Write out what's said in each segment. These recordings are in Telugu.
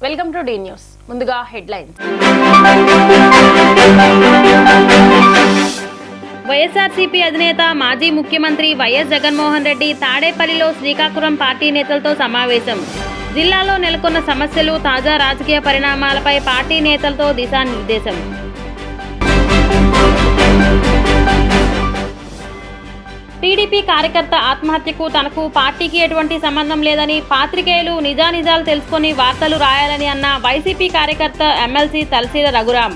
Welcome to the news. ముందుగా హెడ్లైన్స్. వైఎస్ఆర్సీపీ అధినేత మాజీ ముఖ్యమంత్రి వైఎస్ జగన్మోహన్ రెడ్డి తాడేపల్లిలో శ్రీకాకుళం పార్టీ నేతలతో సమావేశం. జిల్లాలో నెలకొన్న సమస్యలు, తాజా రాజకీయ పరిణామాలపై పార్టీ నేతలతో దిశానిర్దేశం. టీడీపీ కార్యకర్త ఆత్మహత్యకు తనకు పార్టీకి ఎటువంటి సంబంధం లేదని, పాత్రికేయులు నిజానిజాలు తెలుసుకొని వార్తలు రాయాలని అన్న వైసీపీ కార్యకర్త ఎమ్మెల్సీ తలసీల రఘురాం.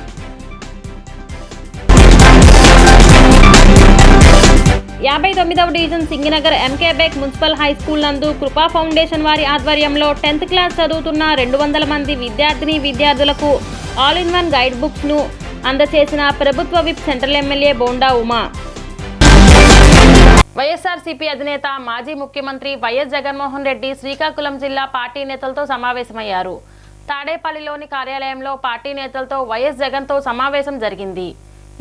యాభై 89వ division Singinagar MK Baig municipal high school నందు కృపా ఫౌండేషన్ వారి ఆధ్వర్యంలో 10th క్లాస్ చదువుతున్న 200 మంది విద్యార్థులకు all in one guide books ను అందజేసిన ప్రభుత్వ whip central MLA Bonda Uma. YSRCP అధినేత మాజీ ముఖ్యమంత్రి వైఎస్ జగన్మోహన్ రెడ్డి శ్రీకాకుళం జిల్లా పార్టీ నేతలతో సమావేశమయ్యారు. తాడేపల్లిలోని కార్యాలయంలో పార్టీ నేతలతో వైఎస్ జగన్తో సమావేశం జరిగింది.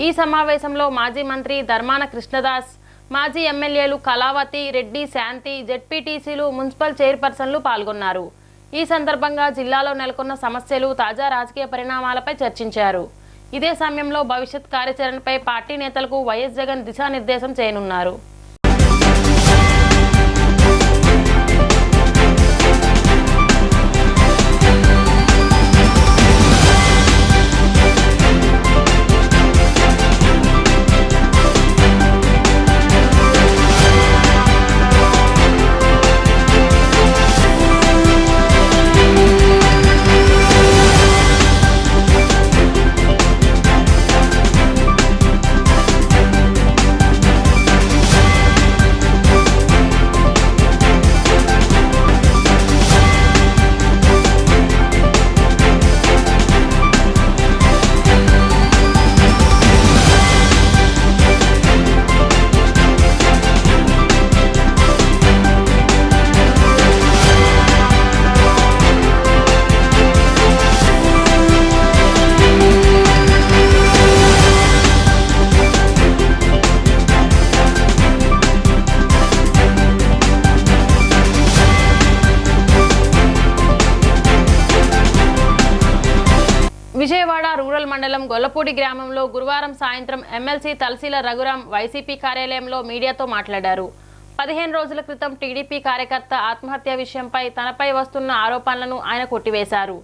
ఈ సమావేశంలో మాజీ మంత్రి ధర్మాన కృష్ణదాస్, మాజీ ఎమ్మెల్యేలు కళావతి, రెడ్డి, శాంతి, జెడ్పీటీసీలు, మున్సిపల్ చైర్పర్సన్లు పాల్గొన్నారు. ఈ సందర్భంగా జిల్లాలో నెలకొన్న సమస్యలు, తాజా రాజకీయ పరిణామాలపై చర్చించారు. ఇదే సమయంలో భవిష్యత్ కార్యాచరణపై పార్టీ నేతలకు వైఎస్ జగన్ దిశానిర్దేశం చేయనున్నారు. విజయవాడ రూరల్ మండలం గొల్లపూడి గ్రామంలో గురువారం సాయంత్రం ఎమ్మెల్సీ తలసీల రఘురాం వైసీపీ కార్యాలయంలో మీడియాతో మాట్లాడారు. 15 రోజుల క్రితం టీడీపీ కార్యకర్త ఆత్మహత్య విషయంపై తనపై వస్తున్న ఆరోపణలను ఆయన కొట్టివేశారు.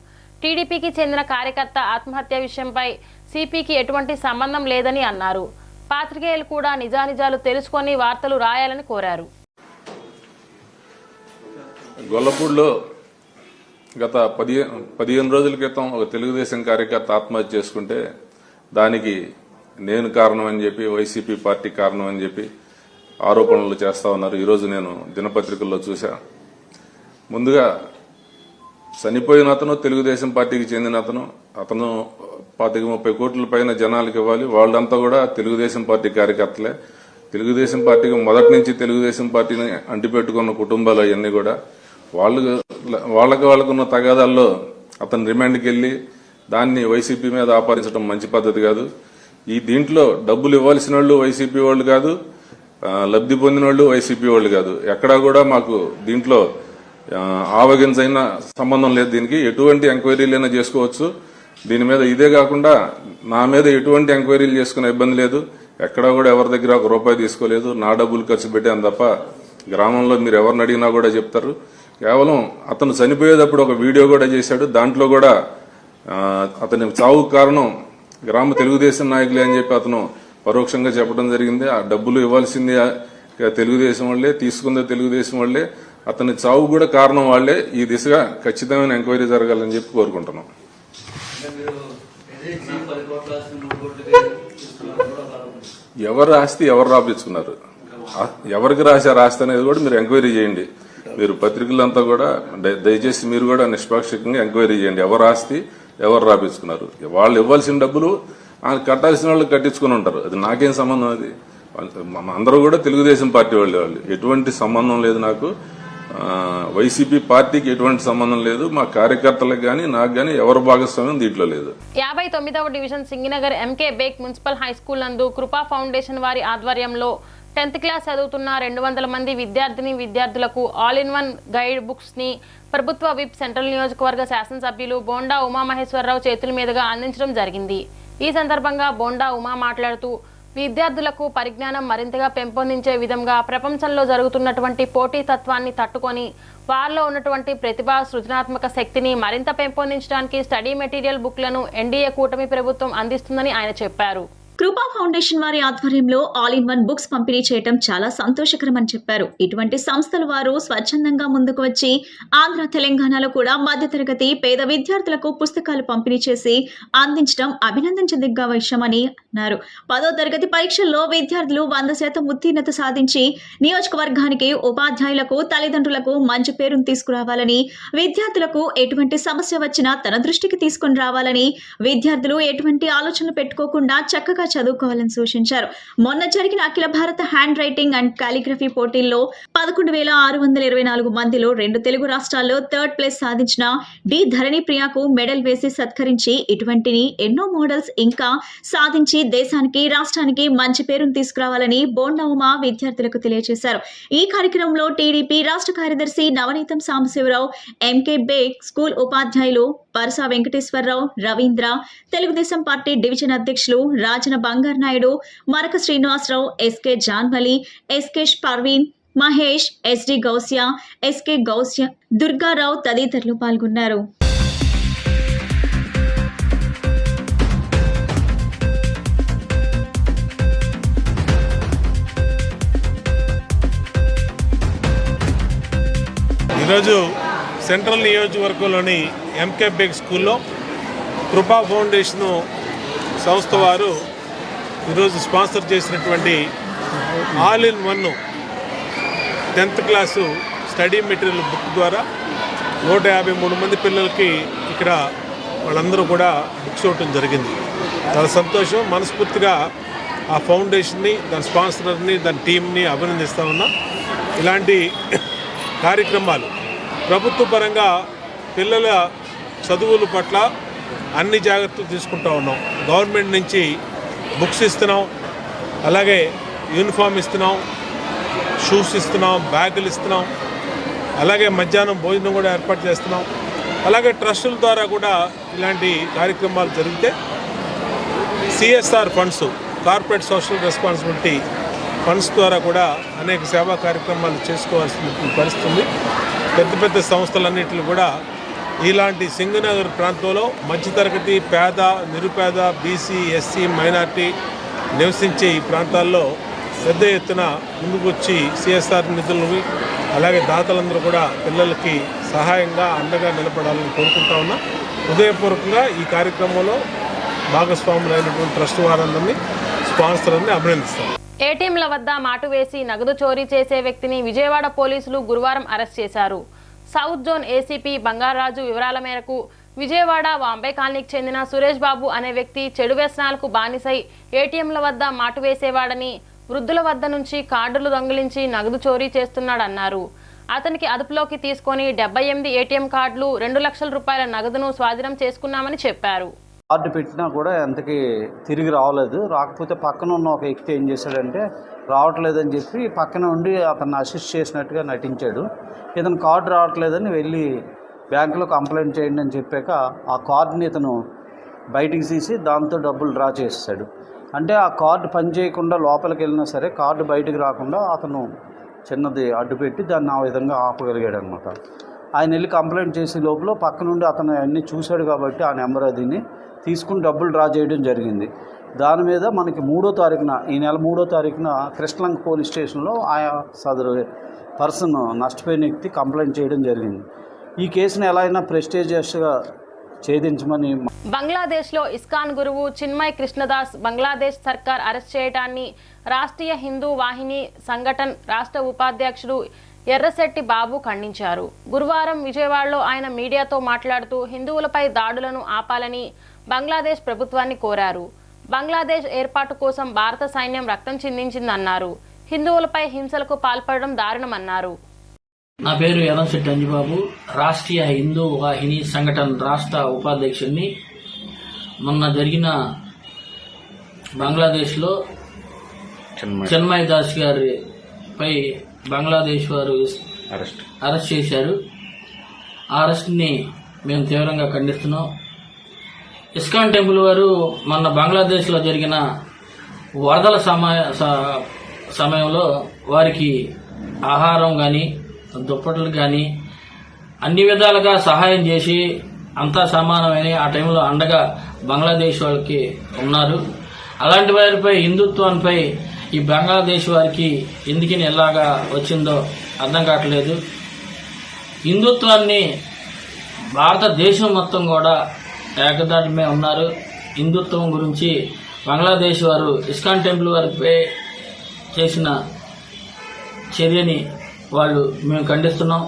టీడీపీకి చెందిన కార్యకర్త ఆత్మహత్య విషయంపై సిపికి ఎటువంటి సంబంధం లేదని అన్నారు. పాత్రికేయులు కూడా నిజానిజాలు తెలుసుకొని వార్తలు రాయాలని కోరారు. గొల్లపూడిలో గత 15 రోజుల క్రితం ఒక తెలుగుదేశం కార్యకర్త ఆత్మహత్య చేసుకుంటే దానికి నేను కారణం అని చెప్పి, వైసీపీ పార్టీ కారణం అని చెప్పి ఆరోపణలు చేస్తా ఉన్నారు. ఈరోజు నేను దినపత్రికల్లో చూశా. ముందుగా చనిపోయిన అతను తెలుగుదేశం పార్టీకి చెందిన అతను 25-30 కోట్ల పైన జనాలకు ఇవ్వాలి. వాళ్ళంతా కూడా తెలుగుదేశం పార్టీ కార్యకర్తలే. తెలుగుదేశం పార్టీకి మొదటి నుంచి తెలుగుదేశం పార్టీని అంటిపెట్టుకున్న కుటుంబాలు అవన్నీ కూడా వాళ్ళకున్న తగాదాల్లో అతను రిమాండ్కి వెళ్లి దాన్ని వైసీపీ మీద ఆపాదించడం మంచి పద్ధతి కాదు. ఈ దీంట్లో డబ్బులు ఇవ్వాల్సిన వాళ్ళు వైసీపీ వాళ్ళు కాదు, లబ్ధి పొందిన వాళ్ళు వైసీపీ వాళ్ళు కాదు. ఎక్కడా కూడా మాకు దీంట్లో ఆవగించైన సంబంధం లేదు. దీనికి ఎటువంటి ఎంక్వైరీలైనా చేసుకోవచ్చు. దీని మీద ఇదే కాకుండా నా మీద ఎటువంటి ఎంక్వైరీలు చేసుకునే ఇబ్బంది లేదు. ఎక్కడా కూడా ఎవరి దగ్గర ₹1 తీసుకోలేదు. నా డబ్బులు ఖర్చు పెట్టాను తప్ప గ్రామంలో మీరు ఎవరిని అడిగినా కూడా చెప్తారు. కేవలం అతను చనిపోయేటప్పుడు ఒక వీడియో కూడా చేశాడు. దాంట్లో కూడా అతని చావుకు కారణం గ్రామ తెలుగుదేశం నాయకులే అని చెప్పి అతను పరోక్షంగా చెప్పడం జరిగింది. ఆ డబ్బులు ఇవ్వాల్సింది తెలుగుదేశం వాళ్లే, తీసుకుందే తెలుగుదేశం వాళ్లే, అతని చావు కూడా కారణం వాళ్లే. ఈ దిశగా ఖచ్చితమైన ఎంక్వైరీ జరగాలని చెప్పి కోరుకుంటున్నాం. ఎవరు ఆస్తి ఎవరు రాపించుకున్నారు, ఎవరికి రాశారు ఆస్తి అనేది కూడా మీరు ఎంక్వైరీ చేయండి. మీరు పత్రికలంతా కూడా దయచేసి మీరు కూడా నిష్పాక్షికంగా ఎంక్వైరీ చేయండి. ఎవరు ఆస్తి ఎవరు రాపించుకున్నారు. వాళ్ళు ఇవ్వాల్సిన డబ్బులు కట్టాల్సిన వాళ్ళు కట్టించుకుని ఉంటారు. అది నాకేం సంబంధం. అది అందరూ కూడా తెలుగుదేశం పార్టీ వాళ్ళు ఎటువంటి సంబంధం లేదు. నాకు వైసీపీ పార్టీకి ఎటువంటి సంబంధం లేదు. మా కార్యకర్తలకు గానీ నాకు గానీ ఎవరు భాగస్వామ్యం దీంట్లో లేదు. 59వ division Singinagar MK Baig municipal high school నందు కృపా ఫౌండేషన్ వారి ఆధ్వర్యంలో 10th క్లాస్ చదువుతున్న 200 మంది విద్యార్థులకు ఆల్ ఇన్ వన్ గైడ్ బుక్స్ని ప్రభుత్వ విప్ సెంట్రల్ నియోజకవర్గ శాసనసభ్యులు బోండా ఉమామహేశ్వరరావు చేతుల మీదుగా అందించడం జరిగింది. ఈ సందర్భంగా బోండా ఉమా మాట్లాడుతూ విద్యార్థులకు పరిజ్ఞానం మరింతగా పెంపొందించే విధంగా ప్రపంచంలో జరుగుతున్నటువంటి పోటీతత్వాన్ని తట్టుకొని వారిలో ఉన్నటువంటి ప్రతిభ సృజనాత్మక శక్తిని మరింత పెంపొందించడానికి స్టడీ మెటీరియల్ బుక్లను ఎన్డీఏ కూటమి ప్రభుత్వం అందిస్తుందని ఆయన చెప్పారు. కృపా ఫౌండేషన్ వారి ఆధ్వర్యంలో ఆల్ ఇన్ వన్ బుక్స్ పంపిణీ చేయడం చాలా సంతోషకరమని చెప్పారు. ఇటువంటి సంస్థల వారు స్వచ్ఛందంగా ముందుకు వచ్చి ఆంధ్ర తెలంగాణలో కూడా మధ్యతరగతి పేద విద్యార్థులకు పుస్తకాలు పంపిణీ చేసి అందించడం అభినందించదగ్గ విషయమని అన్నారు. 10వ తరగతి పరీక్షల్లో విద్యార్థులు 100% ఉత్తీర్ణత సాధించి నియోజకవర్గానికి ఉపాధ్యాయులకు తల్లిదండ్రులకు మంచి పేరును తీసుకురావాలని, విద్యార్థులకు ఎటువంటి సమస్య వచ్చినా తన దృష్టికి తీసుకుని రావాలని, విద్యార్థులు ఎటువంటి ఆలోచనలు పెట్టుకోకుండా చక్కగా చదువుకోవాలని సూచించారు. మొన్న జరిగిన అఖిల భారత హ్యాండ్ రైటింగ్ అండ్ కాలిగ్రఫీ పోటీల్లో 11,624 మందిలో 2 తెలుగు రాష్ట్రాల్లో 3rd ప్లేస్ సాధించిన డి ధరణి ప్రియాకు మెడల్ వేసి సత్కరించి ఇటువంటి ఎన్నో మోడల్స్ ఇంకా సాధించి దేశానికి రాష్ట్రానికి మంచి పేరును తీసుకురావాలని బోండా ఉమా విద్యార్థులకు తెలియజేశారు. ఈ కార్యక్రమంలో టీడీపీ రాష్ట్ర కార్యదర్శి నవనీతం సాంబశివరావు, ఎంకే బేగ్ స్కూల్ ఉపాధ్యాయులు పరసా వెంకటేశ్వరరావు, రవీంద్ర, తెలుగుదేశం పార్టీ డివిజన్ అధ్యక్షులు Rajana Bangaru Naidu, Maraka Srinivasarao, SK Janvali, SK Parveen, Mahesh, SD Gousia, SK Gousia, Durgarao తదితరులు పాల్గొన్నారు. ఈరోజు సెంట్రల్ నియోజకవర్గంలోని ఎంకే బేగ్ స్కూల్లో కృపా ఫౌండేషన్ సంస్థ వారు ఈరోజు స్పాన్సర్ చేసినటువంటి all in one 10th class study material book ద్వారా 153 మంది పిల్లలకి ఇక్కడ వాళ్ళందరూ కూడా బుక్స్ ఇవ్వటం జరిగింది. చాలా సంతోషం. మనస్ఫూర్తిగా ఆ ఫౌండేషన్ని, దాని స్పాన్సర్ని, దాని టీంని అభినందిస్తా ఉన్నా. ఇలాంటి కార్యక్రమాలు ప్రభుత్వ పరంగా పిల్లల చదువుల పట్ల అన్ని జాగ్రత్తలు తీసుకుంటూ ఉన్నాం. గవర్నమెంట్ నుంచి బుక్స్ ఇస్తున్నాం, అలాగే యూనిఫామ్ ఇస్తున్నాం, షూస్ ఇస్తున్నాం, బ్యాగులు ఇస్తున్నాం, అలాగే మధ్యాహ్నం భోజనం కూడా ఏర్పాటు చేస్తున్నాం. అలాగే ట్రస్టుల ద్వారా కూడా ఇలాంటి కార్యక్రమాలు జరిగితే CSR funds, corporate social responsibility funds ద్వారా కూడా అనేక సేవా కార్యక్రమాలు చేసుకోవాల్సిన పరిస్థితి ఉంది. పెద్ద పెద్ద సంస్థలన్నింటినీ కూడా ఇలాంటి సింగనగర్ ప్రాంతంలో మధ్యతరగతి, పేద, నిరుపేద, బీసీ, ఎస్సీ, మైనార్టీ నివసించే ఈ ప్రాంతాల్లో పెద్ద ఎత్తున ముందుకు వచ్చి సిఎస్ఆర్ నిధులను అలాగే దాతలందరూ కూడా పిల్లలకి సహాయంగా అండగా నిలబడాలని కోరుకుంటా ఉన్నా. హృదయపూర్వకంగా ఈ కార్యక్రమంలో భాగస్వాములైనటువంటి ట్రస్ట్ వారందరినీ, స్పాన్సర్ని అభినందిస్తాం. ఏటీఎంల వద్ద మాటు వేసి నగదు చోరీ చేసే వ్యక్తిని విజయవాడ పోలీసులు గురువారం అరెస్ట్ చేశారు. సౌత్ జోన్ ఏసీపీ బంగారాజు వివరాల మేరకు విజయవాడ వాంబే కాలనీకి చెందిన సురేష్ బాబు అనే వ్యక్తి చెడు వ్యసనాలకు బానిసై ఏటీఎంల వద్ద మాటు వేసేవాడని, వృద్ధుల వద్ద నుంచి కార్డులు దొంగిలించి నగదు చోరీ చేస్తున్నాడన్నారు. అతనికి అదుపులోకి తీసుకొని 78 ఏటీఎం కార్డులు, 2 లక్షల రూపాయల నగదును స్వాధీనం చేసుకున్నామని చెప్పారు. కార్డు పెట్టినా కూడా ఎంతకి తిరిగి రావలేదు. రాకపోతే పక్కన ఉన్న ఒక వ్యక్తి ఏం చేశాడంటే రావట్లేదని చెప్పి పక్కన ఉండి అతన్ని అసిస్ట్ చేసినట్టుగా నటించాడు. ఇతను కార్డు రావట్లేదని వెళ్ళి బ్యాంకులో కంప్లైంట్ చేయండి అని చెప్పాక ఆ కార్డుని ఇతను బయటికి తీసి దాంతో డబ్బులు డ్రా చేస్తాడు. అంటే ఆ కార్డు పని చేయకుండా లోపలికి వెళ్ళినా సరే కార్డు బయటికి రాకుండా అతను చిన్నది అడ్డు పెట్టి దాన్ని ఆ విధంగా ఆపగలిగాడు అనమాట. ఆయన వెళ్ళి కంప్లైంట్ చేసే లోపల పక్క నుండి అతను అన్నీ చూశాడు కాబట్టి ఆ నెంబర్ అదిని తీసుకుని డబ్బులు డ్రా చేయడం జరిగింది. దాని మీద మనకి 3వ తారీఖున, ఈ నెల 3వ తారీఖున కృష్ణలంక పోలీస్ స్టేషన్లో ఆయా సదరు పర్సన్ నష్టపోయిన వ్యక్తి కంప్లైంట్ చేయడం జరిగింది. ఈ కేసును ఎలా అయినా ప్రెస్టేజియస్గా ఛేదించమని. బంగ్లాదేశ్లో ఇస్కాన్ గురువు చిన్మయ్ కృష్ణదాస్ బంగ్లాదేశ్ సర్కార్ అరెస్ట్ చేయడాన్ని రాష్ట్రీయ హిందూ వాహిని సంఘటన్ రాష్ట్ర ఉపాధ్యక్షుడు ఎర్రశెట్టి బాబు ఖండించారు. గురువారం విజయవాడలో ఆయన మీడియాతో మాట్లాడుతూ హిందువులపై దాడులను ఆపాలని బంగ్లాదేశ్ ప్రభుత్వాన్ని కోరారు. బంగ్లాదేశ్ ఏర్పాటు కోసం భారత సైన్యం రక్తం చిందించిందన్నారు. హిందువులపై హింసలకు పాల్పడడం దారుణమన్నారు. నా పేరు ఎర్రశెట్టి అంజిబాబు, రాష్ట్రీయ హిందూ వాహిని సంఘటన రాష్ట్ర ఉపాధ్యక్షుడిని. మొన్న జరిగిన బంగ్లాదేశ్లో చిన్మయ్ దాస్ గారిపై బంగ్లాదేశ్ వారు అరెస్ట్ చేశారు. ఆ అరెస్ట్ని మేము తీవ్రంగా ఖండిస్తున్నాం. ఇస్కాన్ టెంపుల్ వారు మొన్న బంగ్లాదేశ్లో జరిగిన వరదల సమయంలో వారికి ఆహారం కానీ దుప్పట్లు కానీ అన్ని విధాలుగా సహాయం చేసి అంతా సమానమని ఆ టైంలో అండగా బంగ్లాదేశ్ వాళ్ళకి ఉన్నారు. అలాంటి వారిపై హిందుత్వాన్పై ఈ బంగ్లాదేశ్ వారికి ఎందుకని ఎలాగా వచ్చిందో అర్థం కావట్లేదు. హిందుత్వాన్ని భారతదేశం మొత్తం కూడా ఏకదాటిమే ఉన్నారు. హిందుత్వం గురించి బంగ్లాదేశ్ వారు ఇస్కాన్ టెంపుల్ వారిపై చేసిన చర్యని మేము ఖండిస్తున్నాం.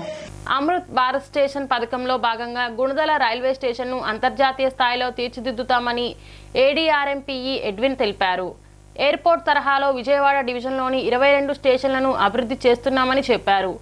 అమృత్ భారత్ స్టేషన్ పథకంలో భాగంగా గుణదల రైల్వే స్టేషన్ను అంతర్జాతీయ స్థాయిలో తీర్చిదిద్దుతామని ఏడీఆర్ఎంపీఈ ఎడ్విన్ తెలిపారు. ఎయిర్పోర్ట్ తరహాలో విజయవాడ డివిజన్లోని 22 స్టేషన్లను అభివృద్ధి చేస్తున్నామని చెప్పారు.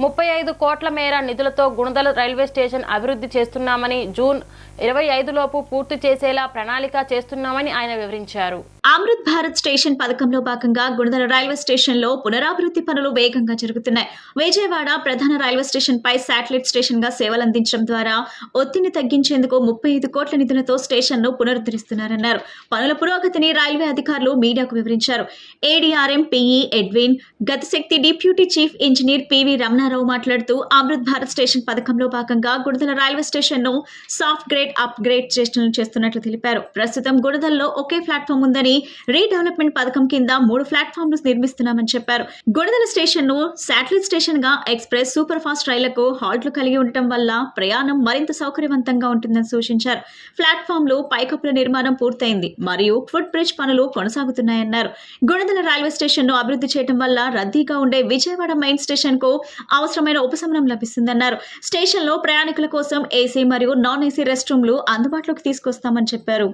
35 కోట్ల మేర నిధులతో గుణదల రైల్వే స్టేషన్ అభివృద్ధి చేస్తున్నామని, జూన్ 25 లోపు పూర్తి చేసేలా ప్రణాళిక చేస్తున్నామని ఆయన వివరించారు. అమృత్ భారత్ స్టేషన్ పథకంలో భాగంగా గుణదల రైల్వే స్టేషన్ లో పునరాభివృద్ధి పనులు వేగంగా జరుగుతున్నాయి. విజయవాడ ప్రధాన రైల్వే స్టేషన్ పై శాటిలైట్ స్టేషన్ గా సేవలందించడం ద్వారా ఒత్తిడిని తగ్గించేందుకు 35 కోట్ల నిధులతో స్టేషన్ ను పునరుద్ధరిస్తున్నారన్నారు. పనుల పురోగతిని రైల్వే అధికారులు మీడియాకు వివరించారు. ADRM PE Edwin, Gatishakti deputy chief engineer PV Ramanarao మాట్లాడుతూ అమృత్ భారత్ స్టేషన్ పథకంలో భాగంగా గుణదల రైల్వే స్టేషన్ ను సాఫ్ట్ గ్రేడ్ అప్ గ్రేడ్ స్టేషన్లు చేస్తున్నట్లు తెలిపారు. ప్రస్తుతం గుణదలలో ఒకే ప్లాట్ఫామ్ ఉందని, రీడెవలప్మెంట్ పథకం కింద 3 ప్లాట్ఫామ్లు నిర్మిస్తున్నామని చెప్పారు. గుణదల స్టేషన్ ను శాటిలైట్ స్టేషన్ గా ఎక్స్ప్రెస్ సూపర్ ఫాస్ట్ రైళ్లకు హాల్ట్లు కలిగి ఉండటం వల్ల ప్రయాణం మరింత సౌకర్యవంతంగా ఉంటుందని సూచించారు. ప్లాట్ఫామ్లు పైకప్పుల నిర్మాణం పూర్తయింది మరియు ఫుట్ బ్రిడ్జ్ పనులు కొనసాగుతున్నాయన్నారు. గుణదల రైల్వే స్టేషన్ ను అభివృద్ధి చేయడం వల్ల రద్దీగా ఉండే విజయవాడ మెయిన్ స్టేషన్ కు అవసరమైన ఉపశమనం లభిస్తుందన్నారు. స్టేషన్ లో ప్రయాణికుల కోసం ఏసీ మరియు నాన్ ఏసీ రెస్ట్ రూమ్లు అందుబాటులోకి తీసుకొస్తామని చెప్పారు.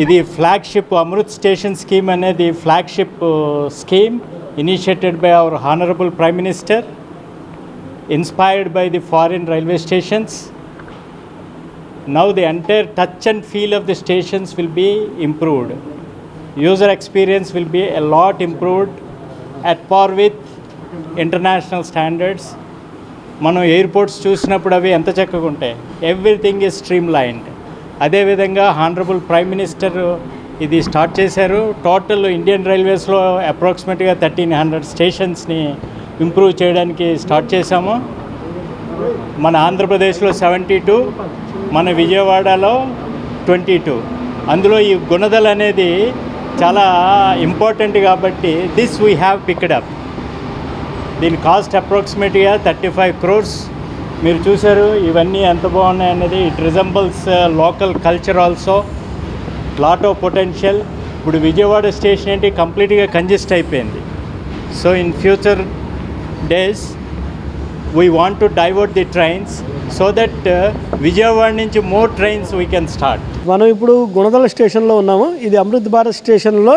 ఇది ఫ్లాగ్షిప్ అమృత్ స్టేషన్ స్కీమ్ అనేది flagship scheme initiated by our honourable prime minister, inspired by the foreign railway stations. Now the entire touch and feel of the stations will be improved. User experience will be a lot improved at par with international standards. మనం ఎయిర్పోర్ట్స్ చూసినప్పుడు అవి ఎంత చక్కగా ఉంటాయి. Everything is streamlined. అదేవిధంగా హానరబుల్ ప్రైమ్ మినిస్టర్ ఇది స్టార్ట్ చేశారు. టోటల్ ఇండియన్ రైల్వేస్లో అప్రాక్సిమేట్గా 1300 స్టేషన్స్ని ఇంప్రూవ్ చేయడానికి స్టార్ట్ చేశాము. మన ఆంధ్రప్రదేశ్లో 72, మన విజయవాడలో 22. అందులో ఈ గుణదల అనేది చాలా ఇంపార్టెంట్ కాబట్టి this we have picked up. దీని కాస్ట్ అప్రాక్సిమేట్గా 35 crores. మీరు చూసారు ఇవన్నీ ఎంత బాగున్నాయి అనేది. It resembles local culture also, lot of potential. ఇప్పుడు విజయవాడ స్టేషన్ ఏంటి కంప్లీట్గా కంజెస్ట్ అయిపోయింది. So in future days we want to divert the trains so that Vijayawada నుంచి more trains we can start. మనం ఇప్పుడు గుణదల స్టేషన్లో ఉన్నాము. ఇది అమృత్ భారత్ స్టేషన్లో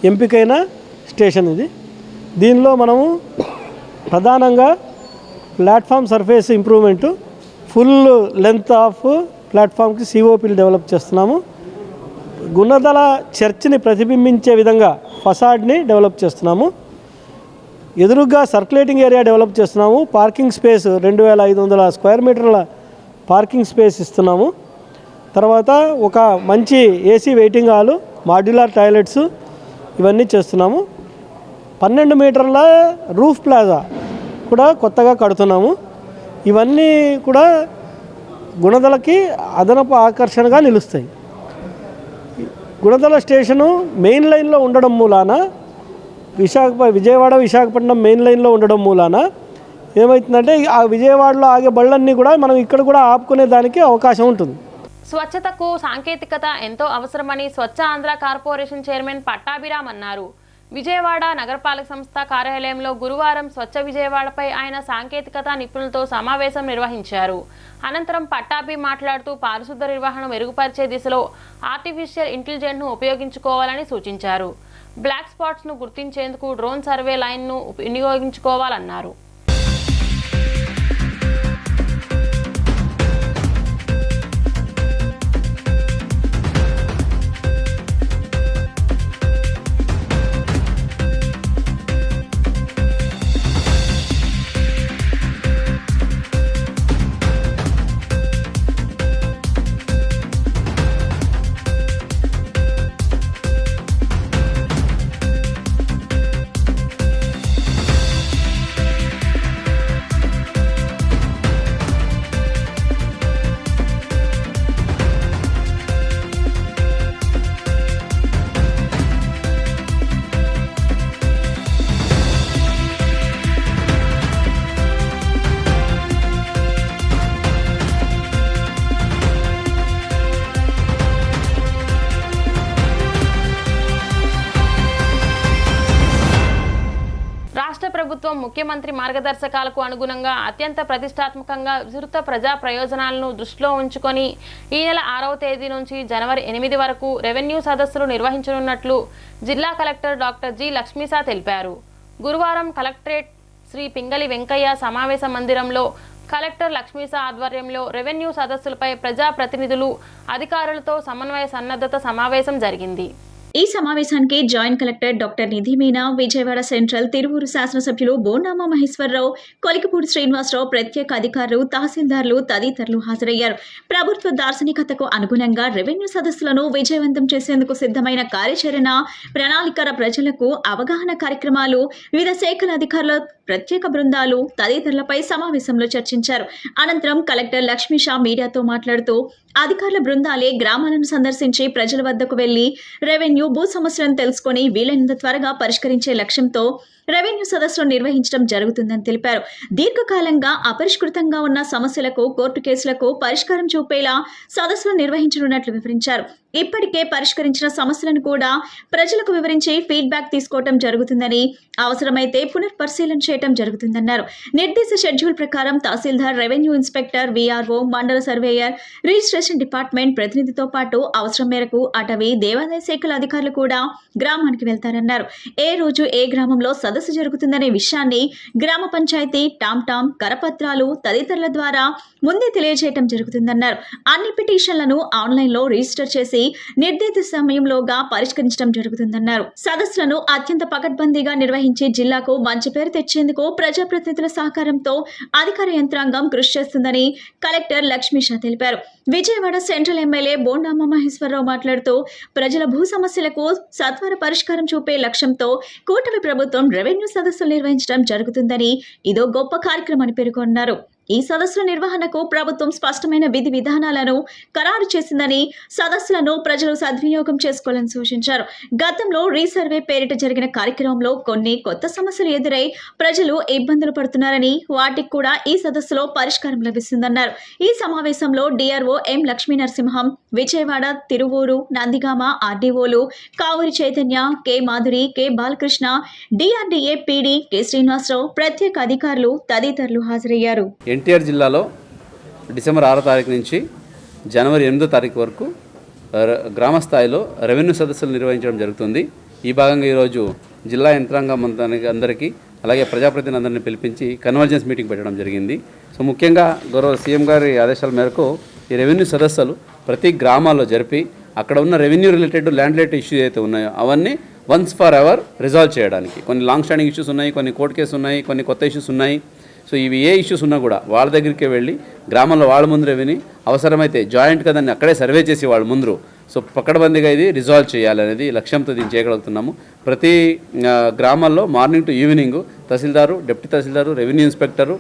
ఎంపికైన స్టేషన్ ఇది. దీనిలో మనము ప్రధానంగా platform surface improvement, full length of ప్లాట్ఫామ్కి సిఓపిలు డెవలప్ చేస్తున్నాము. గుణదల చర్చ్ని ప్రతిబింబించే విధంగా ఫసాడ్ని డెవలప్ చేస్తున్నాము. ఎదురుగా సర్క్యులేటింగ్ ఏరియా డెవలప్ చేస్తున్నాము. పార్కింగ్ స్పేస్ 2500 స్క్వేర్ మీటర్ల పార్కింగ్ స్పేస్ ఇస్తున్నాము. తర్వాత ఒక మంచి AC waiting hall, modular toilets ఇవన్నీ చేస్తున్నాము. 12 మీటర్ల రూఫ్ ప్లాజా కూడా కొత్తగా కడుతున్నాము. ఇవన్నీ కూడా గుణదలకి అదనపు ఆకర్షణగా నిలుస్తాయి. గుణదల స్టేషను మెయిన్ లైన్లో ఉండడం మూలాన విజయవాడ విశాఖపట్నం మెయిన్ లైన్లో ఉండడం మూలాన ఏమవుతుందంటే ఆ విజయవాడలో ఆగే బళ్ళన్నీ కూడా మనం ఇక్కడ కూడా ఆపుకునే దానికి అవకాశం ఉంటుంది. స్వచ్ఛతకు సాంకేతికత ఎంతో అవసరమని స్వచ్ఛ ఆంధ్ర కార్పొరేషన్ చైర్మన్ పట్టాభిరామ్ అన్నారు. విజయవాడ నగరపాలక సంస్థ కార్యాలయంలో గురువారం స్వచ్ఛ విజయవాడపై ఆయన సాంకేతికత నిపుణులతో సమావేశం నిర్వహించారు. అనంతరం పట్టాభి మాట్లాడుతూ పారిశుద్ధ నిర్వహణ మెరుగుపరిచే దిశలో ఆర్టిఫిషియల్ ఇంటెలిజెన్స్ను ఉపయోగించుకోవాలని సూచించారు. బ్లాక్ స్పాట్స్ను గుర్తించేందుకు డ్రోన్ సర్వే లైన్ను వినియోగించుకోవాలన్నారు. ముఖ్యమంత్రి మార్గదర్శకాలకు అనుగుణంగా అత్యంత ప్రతిష్టాత్మకంగా విస్తృత ప్రజా ప్రయోజనాలను దృష్టిలో ఉంచుకొని ఈ నెల 6వ తేదీ నుంచి జనవరి 8 వరకు రెవెన్యూ సదస్సులు నిర్వహించనున్నట్లు జిల్లా కలెక్టర్ డాక్టర్ జి లక్ష్మీసా తెలిపారు. గురువారం కలెక్టరేట్ శ్రీ పింగళి వెంకయ్య సమావేశ మందిరంలో కలెక్టర్ లక్ష్మీసా ఆధ్వర్యంలో రెవెన్యూ సదస్సులపై ప్రజాప్రతినిధులు, అధికారులతో సమన్వయ సన్నద్ధత సమావేశం జరిగింది. ఈ సమావేశానికి జాయింట్ కలెక్టర్ డాక్టర్ నిధి మీనా, విజయవాడ సెంట్రల్, తిరువూరు శాసనసభ్యులు బోండామ మహేశ్వరరావు, కొలికపూడి శ్రీనివాసరావు, ప్రత్యేక అధికారులు, తహసీల్దార్లు తదితరులు హాజరయ్యారు. ప్రభుత్వ దార్శనికతకు అనుగుణంగా రెవెన్యూ సదస్సులను విజయవంతం చేసేందుకు సిద్ధమైన కార్యాచరణ ప్రణాళిక, ప్రజలకు అవగాహన కార్యక్రమాలు, వివిధ శాఖల అధికారుల ప్రత్యేక బృందాలు తదితరులపై సమావేశంలో చర్చించారు. అనంతరం కలెక్టర్ లక్ష్మీషా మీడియాతో మాట్లాడుతూ అధికారుల బృందాలే గ్రామాలను సందర్శించి ప్రజల వద్దకు వెళ్లి రెవెన్యూ భూ సమస్యలను తెలుసుకొని వీలైనంత త్వరగా పరిష్కరించే లక్ష్యంతో రెవెన్యూ సదస్సులు నిర్వహించడం జరుగుతుందని తెలిపారు. దీర్ఘకాలంగా అపరిష్కృతంగా ఉన్న సమస్యలకు, కోర్టు కేసులకు పరిష్కారం చూపేలా సదస్సులు నిర్వహించనున్నట్లు వివరించారు. ఇప్పటికే పరిష్కరించిన సమస్యలను కూడా ప్రజలకు వివరించి ఫీడ్బ్యాక్ తీసుకోవడం జరుగుతుందని, అవసరమైతే పునర్పరిశీలన చేయడం జరుగుతుందన్నారు. నిర్దేశ షెడ్యూల్ ప్రకారం తహసీల్దార్, రెవెన్యూ ఇన్స్పెక్టర్, వీఆర్ఓ, మండల సర్వేయర్, రిజిస్ట్రేషన్ డిపార్ట్మెంట్ ప్రతినిధితో పాటు అవసరం మేరకు అటవీ, దేవాదాయ శాఖల అధికారులు కూడా గ్రామానికి వెళ్తారన్నారు. ఏ రోజు ఏ గ్రామంలో సదస్సు జరుగుతుందనే విషయాన్ని గ్రామ పంచాయతీ, టామ్ కరపత్రాలు తదితరుల ద్వారా ముందే తెలియజేయడం జరుగుతుందన్నారు. అన్ని పిటిషన్లను ఆన్లైన్లో రిజిస్టర్ చేసి నిర్దేశిత సమయంలోగా పరిష్కరించడం జరుగుతుందన్నారు. సదస్సులను అత్యంత పకడ్బందీగా నిర్వహించి జిల్లాకు మంచి పేరు తెచ్చేందుకు ప్రజాప్రతినిధుల సహకారంతో అధికార యంత్రాంగం కృషి చేస్తుందని కలెక్టర్ లక్ష్మీషా తెలిపారు. విజయవాడ సెంట్రల్ ఎమ్మెల్యే బోండామ మహేశ్వరరావు మాట్లాడుతూ ప్రజల భూ సమస్యలకు సత్వర పరిష్కారం చూపే లక్ష్యంతో కూటమి ప్రభుత్వం రెవెన్యూ సదస్సులు నిర్వహించడం జరుగుతుందని, ఇదో గొప్ప కార్యక్రమని పేర్కొన్నారు. ఈ సదస్సుల నిర్వహణకు ప్రభుత్వం స్పష్టమైన విధి విధానాలను ఖరారు చేసిందని, సదస్సులను ప్రజలు సద్వినియోగం చేసుకోవాలని సూచించారు. గతంలో రీసర్వే పేరిట జరిగిన కార్యక్రమంలో కొన్ని కొత్త సమస్యలు ఎదురై ప్రజలు ఇబ్బందులు పడుతున్నారని, వాటికి కూడా ఈ సదస్సులో పరిష్కారం లభిస్తుందన్నారు. ఈ సమావేశంలో డిఆర్ఓ ఎం లక్ష్మీ నరసింహం, విజయవాడ, తిరువూరు, నందిగామ ఆర్డీఓలు Kavuri Chaitanya, K Madhuri, K Balakrishna, DRDA PD K Srinivasarao, ప్రత్యేక అధికారులు తదితరులు హాజరయ్యారు. ఎన్టీఆర్ జిల్లాలో డిసెంబర్ 6వ తారీఖు నుంచి జనవరి 8వ తారీఖు వరకు గ్రామ స్థాయిలో రెవెన్యూ సదస్సులు నిర్వహించడం జరుగుతుంది. ఈ భాగంగా ఈరోజు జిల్లా యంత్రాంగం అందరికీ, అలాగే ప్రజాప్రతినిధులందరినీ పిలిపించి కన్వర్జెన్స్ మీటింగ్ పెట్టడం జరిగింది. సో ముఖ్యంగా గౌరవ సీఎం గారి ఆదేశాల మేరకు ఈ రెవెన్యూ సదస్సులు ప్రతి గ్రామాల్లో జరిపి అక్కడ ఉన్న revenue related, land related issues అయితే ఉన్నాయో అవన్నీ వన్స్ ఫర్ ఎవర్ రిజాల్వ్ చేయడానికి. కొన్ని లాంగ్ స్టాండింగ్ ఇష్యూస్ ఉన్నాయి, కొన్ని కోర్టు కేసు ఉన్నాయి, కొన్ని కొత్త ఇష్యూస్ ఉన్నాయి. సో ఇవి ఏ ఇష్యూస్ ఉన్నా కూడా వాళ్ళ దగ్గరికి వెళ్ళి గ్రామంలో వాళ్ళ ముందు విని అవసరమైతే జాయింట్గా దాన్ని అక్కడే సర్వే చేసి వాళ్ళ ముందు సో పక్కడబందిగా ఇది రిజాల్వ్ చేయాలనేది లక్ష్యంతో దీన్ని చేయగలుగుతున్నాము. ప్రతి గ్రామాల్లో morning to evening tahsildar, deputy tahsildar, revenue inspector,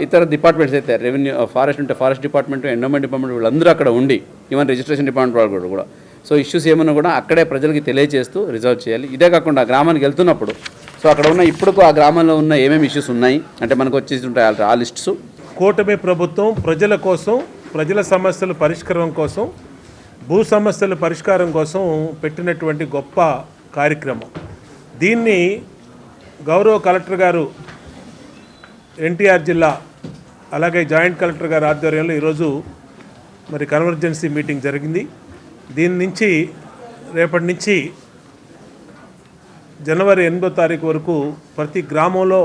ఇతర డిపార్ట్మెంట్స్ అయితే రెవెన్యూ, ఫారెస్ట్ ఉంటే ఫారెస్ట్ డిపార్ట్మెంట్, ఎండోమెంట్ డిపార్ట్మెంట్ వీళ్ళందరూ అక్కడ ఉండి, ఈవెన్ రిజిస్ట్రేషన్ డిపార్ట్మెంట్ వాళ్ళు కూడా సో ఇష్యూస్ ఏమన్నా కూడా అక్కడే ప్రజలకి తెలియజేస్తూ రిజాల్వ్ చేయాలి. ఇదే కాకుండా గ్రామానికి వెళ్తున్నప్పుడు సో అక్కడ ఉన్న ఇప్పుడు ఆ గ్రామంలో ఉన్న ఏమేమి ఇష్యూస్ ఉన్నాయి అంటే మనకు వచ్చేసి ఉంటాయి ఆ లిస్ట్స్. కూటమి ప్రభుత్వం ప్రజల కోసం, ప్రజల సమస్యల పరిష్కారం కోసం, భూ సమస్యల పరిష్కారం కోసం పెట్టినటువంటి గొప్ప కార్యక్రమం. దీన్ని గౌరవ కలెక్టర్ గారు ఎన్టీఆర్ జిల్లా, అలాగే జాయింట్ కలెక్టర్ గారి ఆధ్వర్యంలో ఈరోజు మరి కన్వర్జెన్సీ మీటింగ్ జరిగింది. దీని నుంచి రేపటి నుంచి జనవరి 8వ తారీఖు వరకు ప్రతి గ్రామంలో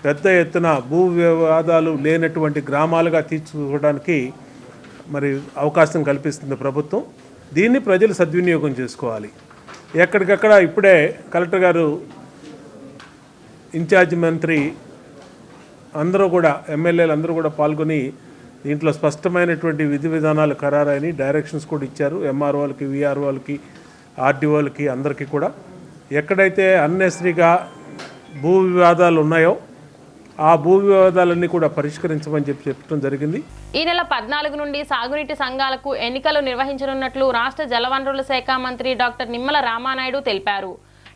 పెద్ద ఎత్తున భూ వివాదాలు లేనటువంటి గ్రామాలుగా తీర్చుకోవడానికి మరి అవకాశం కల్పిస్తుంది ప్రభుత్వం. దీన్ని ప్రజలు సద్వినియోగం చేసుకోవాలి. ఎక్కడికక్కడ ఇప్పుడే కలెక్టర్ గారు, ఇన్ఛార్జ్ మంత్రి అందరూ కూడా, ఎమ్మెల్యేలు అందరూ కూడా పాల్గొని దీంట్లో స్పష్టమైనటువంటి విధి విధానాలు ఖరారైన డైరెక్షన్స్ కూడా ఇచ్చారు. ఎంఆర్ఓలకి, విఆర్ఓలకి, ఆర్డీఓలకి అందరికీ కూడా ఎక్కడైతే అన్నెసరీగా భూ వివాదాలు ఉన్నాయో ఆ భూ వివాదాలన్నీ కూడా పరిష్కరించమని చెప్పడం జరిగింది. ఈ నెల 14 నుండి సాగునీటి సంఘాలకు ఎన్నికలు నిర్వహించనున్నట్లు రాష్ట్ర జలవనరుల శాఖ మంత్రి డాక్టర్ నిమ్మల రామానాయుడు తెలిపారు.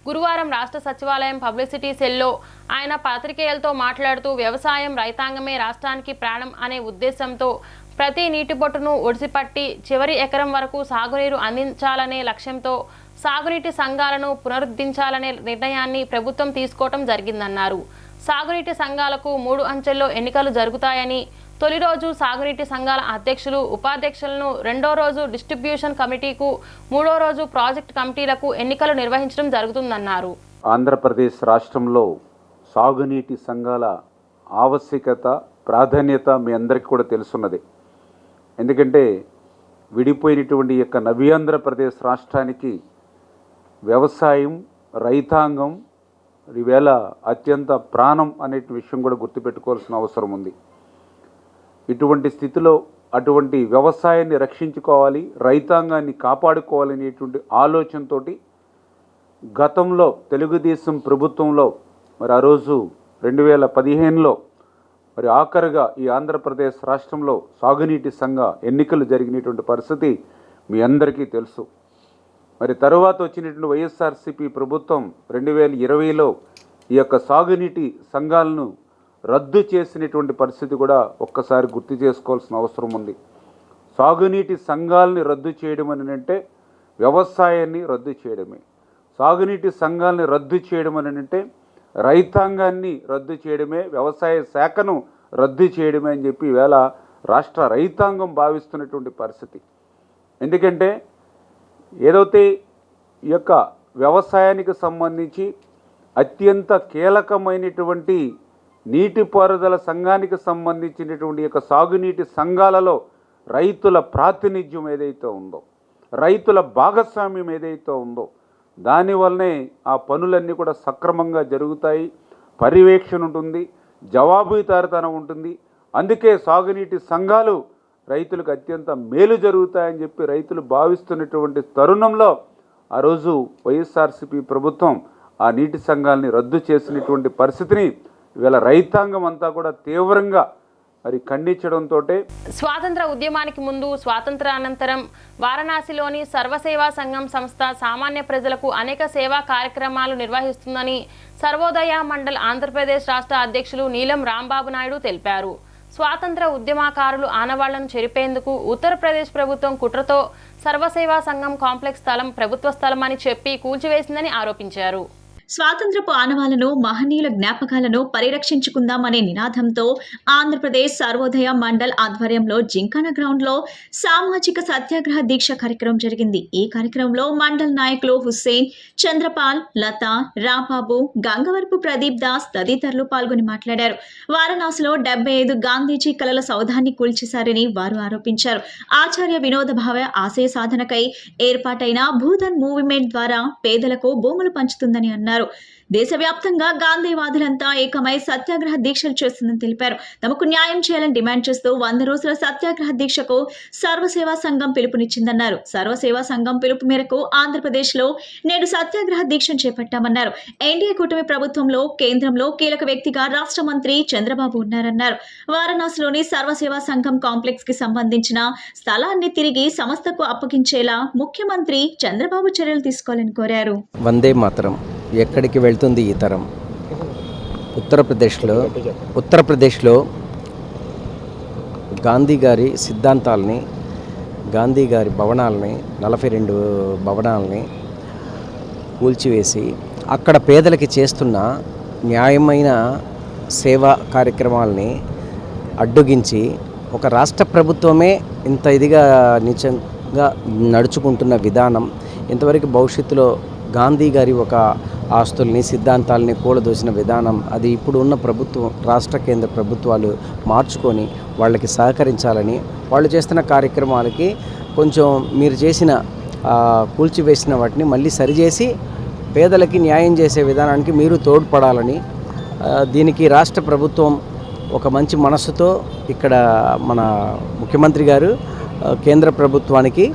గురువారం రాష్ట్ర సచివాలయం పబ్లిసిటీ సెల్లో ఆయన పాత్రికేయులతో మాట్లాడుతూ వ్యవసాయం, రైతాంగమే రాష్ట్రానికి ప్రాణం అనే ఉద్దేశంతో ప్రతి నీటి బొట్టును ఒడిసిపట్టి చివరి ఎకరం వరకు సాగునీరు అందించాలనే లక్ష్యంతో సాగునీటి సంఘాలను పునరుద్ధరించాలనే నిర్ణయాన్ని ప్రభుత్వం తీసుకోవటం జరిగిందన్నారు. సాగునీటి సంఘాలకు 3 అంచెల్లో ఎన్నికలు జరుగుతాయని, తొలి రోజు సాగునీటి సంఘాల అధ్యక్షులు, ఉపాధ్యక్షులను, రెండో రోజు డిస్ట్రిబ్యూషన్ కమిటీకు, మూడో రోజు ప్రాజెక్ట్ కమిటీలకు ఎన్నికలు నిర్వహించడం జరుగుతుందన్నారు. ఆంధ్రప్రదేశ్ రాష్ట్రంలో సాగునీటి సంఘాల ఆవశ్యకత, ప్రాధాన్యత మీ అందరికీ కూడా తెలుసున్నది. ఎందుకంటే విడిపోయినటువంటి యొక్క నవ్యాంధ్రప్రదేశ్ రాష్ట్రానికి వ్యవసాయం, రైతాంగం ఈవేళ అత్యంత ప్రాణం అనే విషయం కూడా గుర్తుపెట్టుకోవాల్సిన అవసరం ఉంది. ఇటువంటి స్థితిలో అటువంటి వ్యవసాయాన్ని రక్షించుకోవాలి, రైతాంగాన్ని కాపాడుకోవాలనేటువంటి ఆలోచనతోటి గతంలో తెలుగుదేశం ప్రభుత్వంలో మరి ఆ రోజు 2015లో మరి ఆఖరుగా ఈ ఆంధ్రప్రదేశ్ రాష్ట్రంలో సాగునీటి సంఘ ఎన్నికలు జరిగినటువంటి పరిస్థితి మీ అందరికీ తెలుసు. మరి తరువాత వచ్చినటువంటి వైఎస్ఆర్సీపీ ప్రభుత్వం 2020లో ఈ యొక్క సాగునీటి సంఘాలను రద్దు చేసినటువంటి పరిస్థితి కూడా ఒక్కసారి గుర్తు చేసుకోవాల్సిన అవసరం ఉంది. సాగునీటి సంఘాలని రద్దు చేయడం అని అంటే వ్యవసాయాన్ని రద్దు చేయడమే. సాగునీటి సంఘాలని రద్దు చేయడం అని అంటే రైతాంగాన్ని రద్దు చేయడమే, వ్యవసాయ శాఖను రద్దు చేయడమే అని చెప్పి ఈవేళ రాష్ట్ర రైతాంగం భావిస్తున్నటువంటి పరిస్థితి. ఎందుకంటే ఏదైతే ఈ యొక్క వ్యవసాయానికి సంబంధించి అత్యంత కీలకమైనటువంటి నీటిపారుదల సంఘానికి సంబంధించినటువంటి యొక్క సాగునీటి సంఘాలలో రైతుల ప్రాతినిధ్యం ఏదైతే ఉందో, రైతుల భాగస్వామ్యం ఏదైతే ఉందో, దానివల్లనే ఆ పనులన్నీ కూడా సక్రమంగా జరుగుతాయి, పర్యవేక్షణ ఉంటుంది, జవాబుదారీతనం ఉంటుంది. అందుకే సాగునీటి సంఘాలు రైతులకు అత్యంత మేలు జరుగుతాయని చెప్పి రైతులు భావిస్తున్నటువంటి తరుణంలో ఆ రోజు వైఎస్ఆర్సీపీ ప్రభుత్వం ఆ నీటి సంఘాలని రద్దు చేసినటువంటి పరిస్థితిని ఇవాళ రైతాంగం అంతా కూడా తీవ్రంగా మరి ఖండించడంతో స్వాతంత్ర ఉద్యమానికి ముందు, స్వాతంత్ర అనంతరం వారణాసిలోని సర్వసేవా సంఘం సంస్థ సామాన్య ప్రజలకు అనేక సేవా కార్యక్రమాలు నిర్వహిస్తుందని సర్వోదయ మండల్ ఆంధ్రప్రదేశ్ రాష్ట్ర అధ్యక్షులు నీలం రాంబాబు నాయుడు తెలిపారు. స్వాతంత్ర ఉద్యమకారులు ఆనవాళ్లను చెరిపేందుకు ఉత్తరప్రదేశ్ ప్రభుత్వం కుట్రతో సర్వసేవా సంఘం కాంప్లెక్స్ స్థలం ప్రభుత్వ స్థలం అని చెప్పి కూల్చివేసిందని ఆరోపించారు. స్వాతంత్రపు ఆనవాలను, మహనీయుల జ్ఞాపకాలను పరిరక్షించుకుందామనే నినాదంతో ఆంధ్రప్రదేశ్ సర్వోదయ మండల్ ఆధ్వర్యంలో జింకానా గ్రౌండ్ లో సామాజిక సత్యాగ్రహ దీక్ష కార్యక్రమం జరిగింది. ఈ కార్యక్రమంలో మండల్ నాయకులు హుస్సేన్, చంద్రపాల్, లత, రాంబాబు, గంగవరపు ప్రదీప్ దాస్ తదితరులు పాల్గొని మాట్లాడారు. వారణాసిలో 75 గాంధీజీ కలల సౌధాన్ని కూల్చేశారని వారు ఆరోపించారు. ఆచార్య వినోద భావ ఆశయ సాధనకై ఏర్పాటైన భూధన్ మూవ్మెంట్ ద్వారా పేదలకు భూములు పంచుతుందని అన్నారు. దేశవ్యాప్తంగా గాంధీవాదులంతా ఏకమై సత్యాగ్రహ దీక్షలు చేస్తుందని తెలిపారు. తమకు న్యాయం చేయాలని డిమాండ్ చేస్తూ 100 రోజుల సత్యాగ్రహ దీక్షకు సర్వసేవా సంఘం పిలుపునిచ్చిందన్నారు. సర్వసేవా సంఘం పిలుపు మేరకు ఆంధ్రప్రదేశ్ లో నేడు సత్యాగ్రహ దీక్షను చేపట్టామన్నారు. ఎన్డీఏ కూటమి ప్రభుత్వంలో కేంద్రంలో కీలక వ్యక్తిగా రాష్ట్ర మంత్రి చంద్రబాబు ఉన్నారన్నారు. వారణాసిలోని సర్వసేవా సంఘం కాంప్లెక్స్ కి సంబంధించిన స్థలాన్ని తిరిగి సంస్థకు అప్పగించేలా ముఖ్యమంత్రి చంద్రబాబు చర్యలు తీసుకోవాలని కోరారు. వందే మాతరం ఎక్కడికి వెళ్తుంది ఈ తరం? ఉత్తరప్రదేశ్లో గాంధీ గారి సిద్ధాంతాలని, గాంధీ గారి భవనాలని, 42 భవనాలని కూల్చివేసి అక్కడ పేదలకి చేస్తున్న న్యాయమైన సేవా కార్యక్రమాలని అడ్డుగించి ఒక రాష్ట్ర ప్రభుత్వమే ఇంత ఇదిగా నిజంగా నడుచుకుంటున్న విధానం ఇంతవరకు భవిష్యత్తులో గాంధీ గారి ఒక ఆస్తుల్ని, సిద్ధాంతాలని కూలదోసిన విధానం అది ఇప్పుడు ఉన్న ప్రభుత్వం, రాష్ట్ర కేంద్ర ప్రభుత్వాలు మార్చుకొని వాళ్ళకి సహకరించాలని, వాళ్ళు చేస్తున్న కార్యక్రమాలకి కొంచెం మీరు చేసిన కూల్చివేసిన వాటిని మళ్ళీ సరిచేసి పేదలకి న్యాయం చేసే విధానానికి మీరు తోడ్పడాలని, దీనికి రాష్ట్ర ప్రభుత్వం ఒక మంచి మనస్సుతో ఇక్కడ మన ముఖ్యమంత్రి గారు కేంద్ర ప్రభుత్వానికి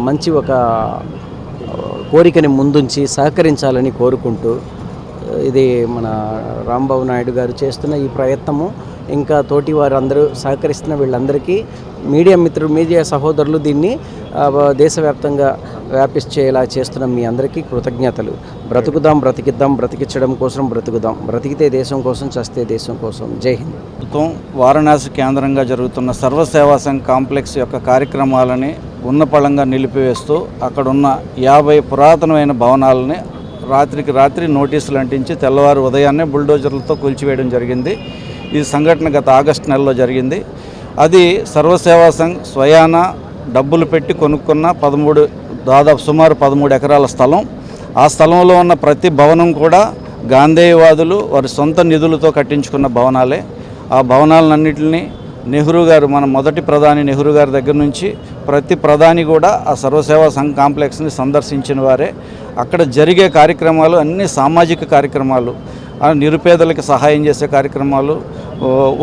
మంచి ఒక కోరికని ముందుంచి సహకరించాలని కోరుకుంటూ, ఇది మన రాంబాబు నాయుడు గారు చేస్తున్న ఈ ప్రయత్నము ఇంకా తోటి వారు అందరూ సహకరిస్తున్న వీళ్ళందరికీ మీడియా సహోదరులు దీన్ని దేశవ్యాప్తంగా వ్యాపించేలా చేస్తున్న మీ అందరికీ కృతజ్ఞతలు. బ్రతుకుదాం, బ్రతికిద్దాం, బ్రతికించడం కోసం బ్రతుకుదాం, బ్రతికితే దేశం కోసం, చస్తే దేశం కోసం. జై హింద్. వారణాసి కేంద్రంగా జరుగుతున్న సర్వసేవా సంఘ్ కాంప్లెక్స్ యొక్క కార్యక్రమాలని ఉన్నపళంగా నిలిపివేస్తూ అక్కడున్న 50 పురాతనమైన భవనాలని రాత్రికి రాత్రి నోటీసులు అంటించి తెల్లవారు ఉదయాన్నే బుల్డోజర్లతో కూల్చివేయడం జరిగింది. ఈ సంఘటన గత ఆగస్టు నెలలో జరిగింది. అది సర్వసేవా సంఘ్ స్వయాన డబ్బులు పెట్టి కొనుక్కున్న దాదాపు సుమారు 13 ఎకరాల స్థలం. ఆ స్థలంలో ఉన్న ప్రతి భవనం కూడా గాంధేయవాదులు వారి సొంత నిధులతో కట్టించుకున్న భవనాలే. ఆ భవనాలన్నింటినీ నెహ్రూ గారు, మన మొదటి ప్రధాని నెహ్రూ గారి దగ్గర నుంచి ప్రతి ప్రధాని కూడా ఆ సర్వసేవా సంఘ్ కాంప్లెక్స్ని సందర్శించిన వారే. అక్కడ జరిగే కార్యక్రమాలు అన్ని సామాజిక కార్యక్రమాలు, నిరుపేదలకు సహాయం చేసే కార్యక్రమాలు,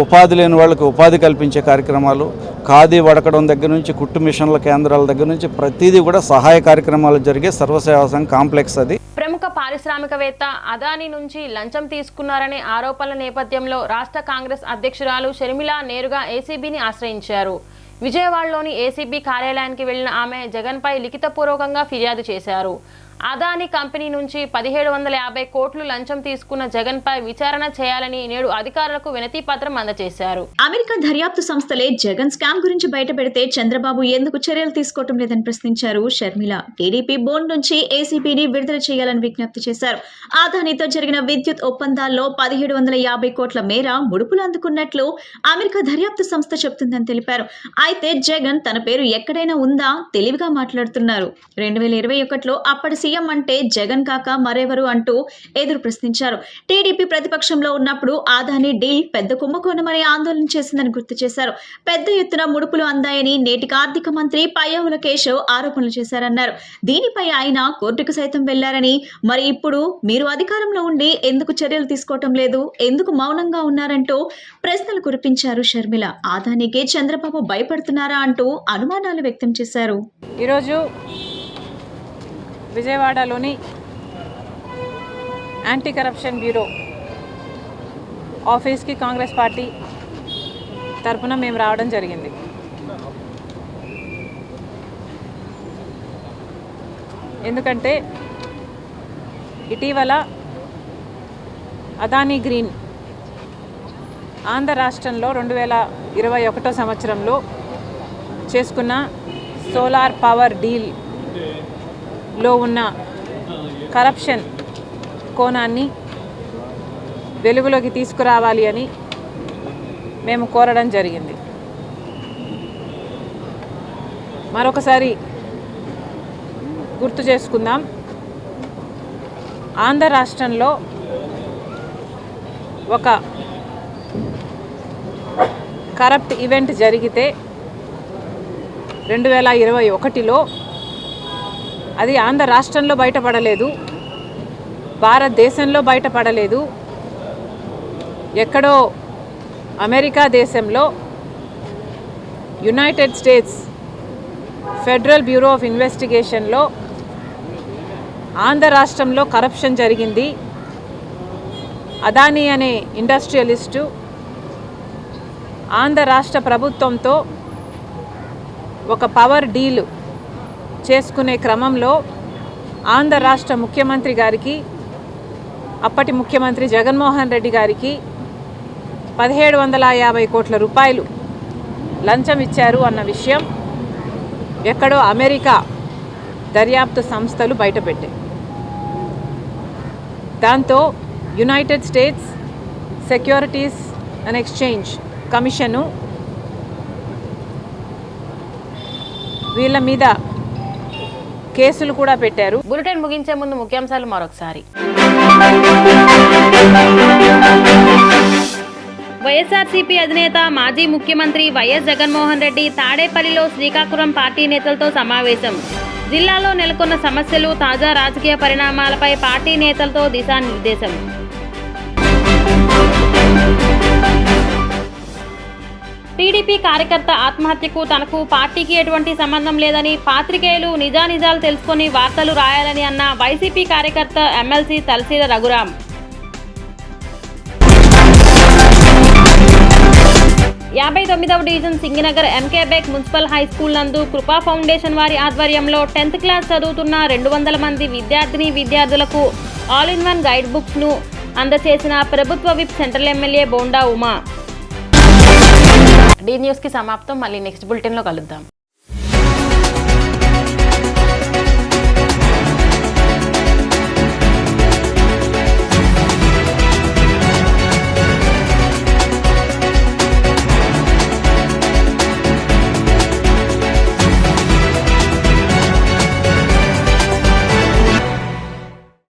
ఉపాధి లేని వాళ్ళకి ఉపాధి కల్పించే కార్యక్రమాలు, ఖాదీ వడకడం దగ్గర నుంచి కుట్టు మిషన్ల కేంద్రాల దగ్గర నుంచి ప్రతిదీ కూడా సహాయ కార్యక్రమాలు జరిగే సర్వసేవా సంఘ్ కాంప్లెక్స్ అది. ప్రముఖ పారిశ్రామికవేత్త అదానీ నుంచి లంచం తీసుకున్నారనే ఆరోపణల నేపథ్యంలో రాష్ట్ర కాంగ్రెస్ అధ్యక్షురాలు షర్మిల నేరుగా ఏసీబీని ఆశ్రయించారు. విజయవాడలోని ఏసీబీ కార్యాలయానికి వెళ్లిన ఆమె జగన్పై లిఖితపూర్వకంగా ఫిర్యాదు చేశారు. అదానీ కంపెనీ నుంచి 1750 కోట్లు లంచం తీసుకున్న జగన్పై విచారణ చేయాలని నేడు అధికారులకు వినతి పత్రం అందజేశారు. అమెరికా దర్యాప్తు సంస్థలే జగన్ స్కామ్ గురించి బయటపెడితే చంద్రబాబు ఎందుకు చర్యలు తీసుకోవటం లేదని ప్రశ్నించారు షర్మిల. టీడీపీ బోర్డు నుంచి ఏసీబీని విడుదల చేయాలని విజ్ఞప్తి చేశారు. అదానీతో జరిగిన విద్యుత్ ఒప్పందాల్లో 1750 కోట్ల మేర ముడుపులు అందుకున్నట్లు అమెరికా దర్యాప్తు సంస్థ చెబుతుందని తెలిపారు. అయితే జగన్ తన పేరు ఎక్కడైనా ఉందా తెలివిగా మాట్లాడుతున్నారు. 2021లో అప్పటి సీఎం అంటే జగన్ కాక మరెవరు అంటూ ఎదురు ప్రశ్నించారు. టీడీపీ ప్రతిపక్షంలో ఉన్నప్పుడు అదానీ డీల్ పెద్ద కుంభకోణమని ఆందోళన చేసిందని గుర్తు చేశారు. పెద్ద ఎత్తున ముడుపులు అందాయని నేటికి ఆర్థిక మంత్రి పయ్యావుల కేశవ్ ఆరోపణలు చేశారన్నారు. దీనిపై ఆయన కోర్టుకు సైతం వెళ్లారని, మరి ఇప్పుడు మీరు అధికారంలో ఉండి ఎందుకు చర్యలు తీసుకోవటం లేదు, ఎందుకు మౌనంగా ఉన్నారంటూ ప్రశ్నలు కురిపించారు షర్మిల. అదానీకే చంద్రబాబు భయపడుతున్నారా అంటూ అనుమానాలు వ్యక్తం చేశారు. ఈరోజు విజయవాడలోని యాంటీ కరప్షన్ బ్యూరో ఆఫీస్కి కాంగ్రెస్ పార్టీ తరఫున మేము రావడం జరిగింది. ఎందుకంటే ఇటీవల అదానీ గ్రీన్ ఆంధ్ర రాష్ట్రంలో 2021 సంవత్సరంలో చేసుకున్న సోలార్ పవర్ డీల్లో ఉన్న కరప్షన్ కోణాన్ని వెలుగులోకి తీసుకురావాలి అని మేము కోరడం జరిగింది. మరొకసారి గుర్తు చేసుకుందాం, ఆంధ్ర రాష్ట్రంలో ఒక కరప్ట్ ఈవెంట్ జరిగితే 2021లో అది ఆంధ్ర రాష్ట్రంలో బయటపడలేదు, భారతదేశంలో బయటపడలేదు, ఎక్కడో అమెరికా దేశంలో United states federal bureau of ఇన్వెస్టిగేషన్లో ఆంధ్ర రాష్ట్రంలో కరప్షన్ జరిగింది. అదానీ అనే ఇండస్ట్రియలిస్టు ఆంధ్ర రాష్ట్ర ప్రభుత్వంతో ఒక పవర్ డీల్ చేసుకునే క్రమంలో ఆంధ్ర రాష్ట్ర ముఖ్యమంత్రి గారికి, అప్పటి ముఖ్యమంత్రి జగన్మోహన్ రెడ్డి గారికి 1750 కోట్ల రూపాయలు లంచం ఇచ్చారు అన్న విషయం ఎక్కడో అమెరికా దర్యాప్తు సంస్థలు బయటపెట్టాయి. దాంతో United states securities and exchange commission వీళ్ళ మీద కేసులు కూడా పెట్టారు. బులెటిన్ ముగించే ముందు ముఖ్యాంశాలు మరొకసారి. వైఎస్ఆర్సీపీ అధినేత మాజీ ముఖ్యమంత్రి వైఎస్ జగన్మోహన్ రెడ్డి తాడేపల్లిలో శ్రీకాకుళం పార్టీ నేతలతో సమావేశం. జిల్లాలో నెలకొన్న సమస్యలు, తాజా రాజకీయ పరిణామాలపై పార్టీ నేతలతో దిశానిర్దేశం. టీడీపీ కార్యకర్త ఆత్మహత్యకు తనకు పార్టీకి ఎటువంటి సంబంధం లేదని, పాత్రికేయులు నిజానిజాలు తెలుసుకొని వార్తలు రాయాలని అన్న వైసీపీ కార్యకర్త ఎమ్మెల్సీ తలసీల రఘురాం. యాభై 59వ division Singinagar MK Baig municipal high school నందు కృపా ఫౌండేషన్ వారి ఆధ్వర్యంలో 10th క్లాస్ చదువుతున్న 200 మంది విద్యార్థులకు all in one guide books ను అందజేసిన ప్రభుత్వ whip central MLA Bonda Uma. The news కి సమాప్తం. మళ్ళీ నెక్స్ట్ బులెటిన్ లో కలుద్దాం.